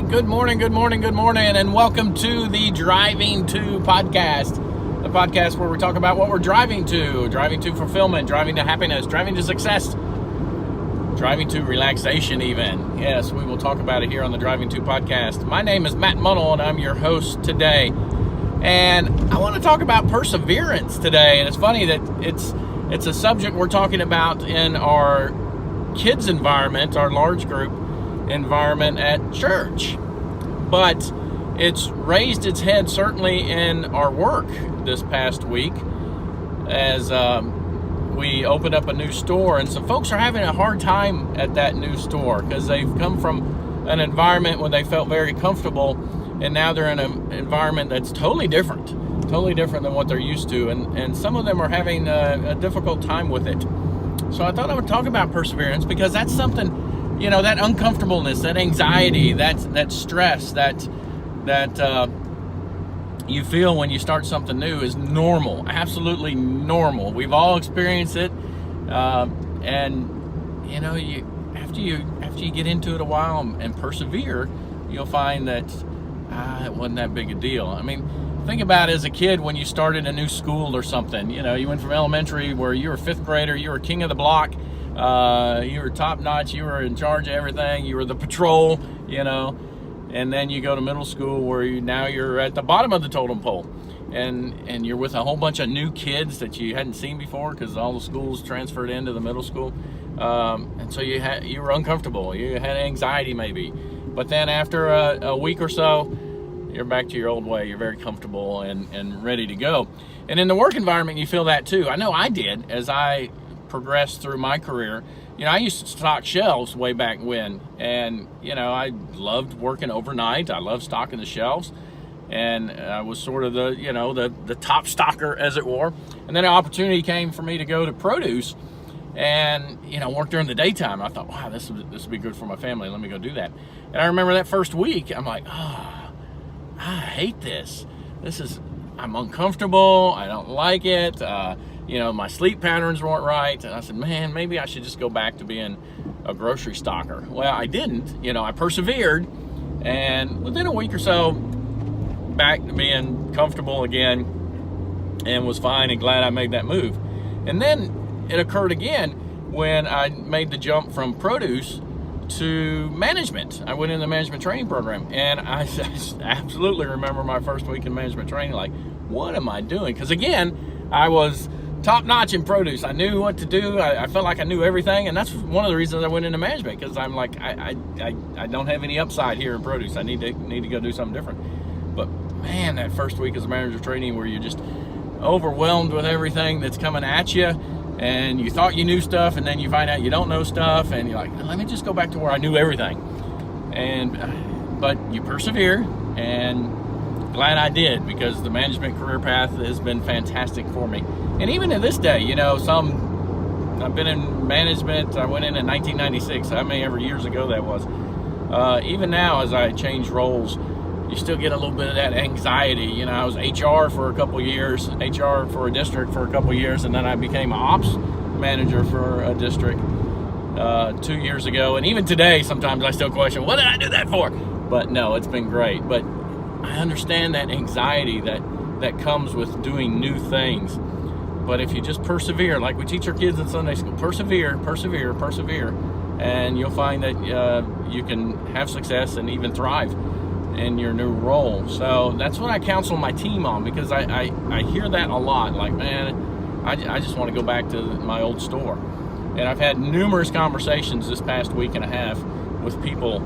good morning, and welcome to the Driving To podcast. The podcast where we talk about what we're driving to fulfillment, driving to happiness, driving to success, driving to relaxation even. Yes, we will talk about it here on the Driving To podcast. My name is Matt Munnell, and I'm your host today. And I want to talk about perseverance today. And it's funny that it's a subject we're talking about in our kids' environment, our large group environment at church. But it's raised its head certainly in our work this past week as we opened up a new store, and some folks are having a hard time at that new store because they've come from an environment where they felt very comfortable, and now they're in an environment that's totally different than what they're used to, and some of them are having a difficult time with it. So I thought I would talk about perseverance, because that's something, that uncomfortableness, that anxiety, that stress, that you feel when you start something new is normal, absolutely normal. We've all experienced it, and after you get into it a while and persevere, you'll find that it wasn't that big a deal. I mean, think about it as a kid when you started a new school or something. You went from elementary where you were fifth grader, you were king of the block, you were top notch, you were in charge of everything, you were the patrol, and then you go to middle school where you're at the bottom of the totem pole, and you're with a whole bunch of new kids that you hadn't seen before because all the schools transferred into the middle school, and so you were uncomfortable, you had anxiety maybe, but then after a week or so, you're back to your old way. You're very comfortable and ready to go. And in the work environment, you feel that too. I know I did as I progressed through my career. I used to stock shelves way back when, and I loved working overnight. I loved stocking the shelves, and I was sort of the top stocker, as it were. And then an opportunity came for me to go to produce and work during the daytime. I thought, wow, this would be good for my family. Let me go do that. And I remember that first week, I'm like, I hate this. I'm uncomfortable. I don't like it. My sleep patterns weren't right. And I said, man, maybe I should just go back to being a grocery stocker. Well, I didn't. I persevered. And within a week or so, back to being comfortable again, and was fine and glad I made that move. And then it occurred again when I made the jump from produce to management. I went in the management training program, and I absolutely remember my first week in management training, like, what am I doing? Because again, I was top notch in produce. I knew what to do. I felt like I knew everything, and that's one of the reasons I went into management, because I'm like, I don't have any upside here in produce. I need to go do something different. But man, that first week as a manager training, where you're just overwhelmed with everything that's coming at you, and you thought you knew stuff, and then you find out you don't know stuff, and you're like, let me just go back to where I knew everything. But you persevere, and glad I did, because the management career path has been fantastic for me. And even to this day, I've been in management. I went in 1996. How many ever years ago that was? Even now, as I change roles, you still get a little bit of that anxiety. I was HR for a couple years, HR for a district for a couple years, and then I became an ops manager for a district 2 years ago. And even today, sometimes I still question, what did I do that for? But no, it's been great. But I understand that anxiety that comes with doing new things. But if you just persevere, like we teach our kids in Sunday school, persevere, and you'll find that you can have success and even thrive in your new role. So that's what I counsel my team on, because I hear that a lot. Like, man, I just want to go back to my old store. And I've had numerous conversations this past week and a half with people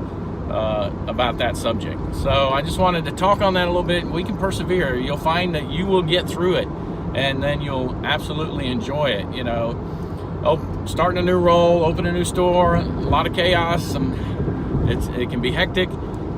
about that subject. So I just wanted to talk on that a little bit. We can persevere. You'll find that you will get through it, and then you'll absolutely enjoy it. Starting a new role, open a new store, a lot of chaos. It can be hectic.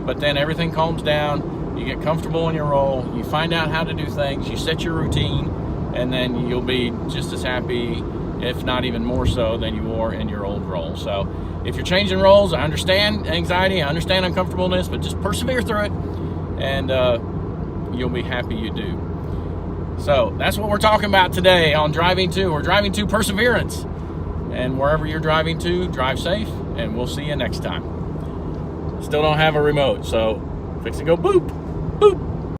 But then everything calms down, you get comfortable in your role, you find out how to do things, you set your routine, and then you'll be just as happy, if not even more so, than you were in your old role. So if you're changing roles, I understand anxiety, I understand uncomfortableness, but just persevere through it, and you'll be happy you do. So that's what we're talking about today on Driving To. We're driving to perseverance. And wherever you're driving to, drive safe, and we'll see you next time. Still don't have a remote, so fix it, go boop, boop.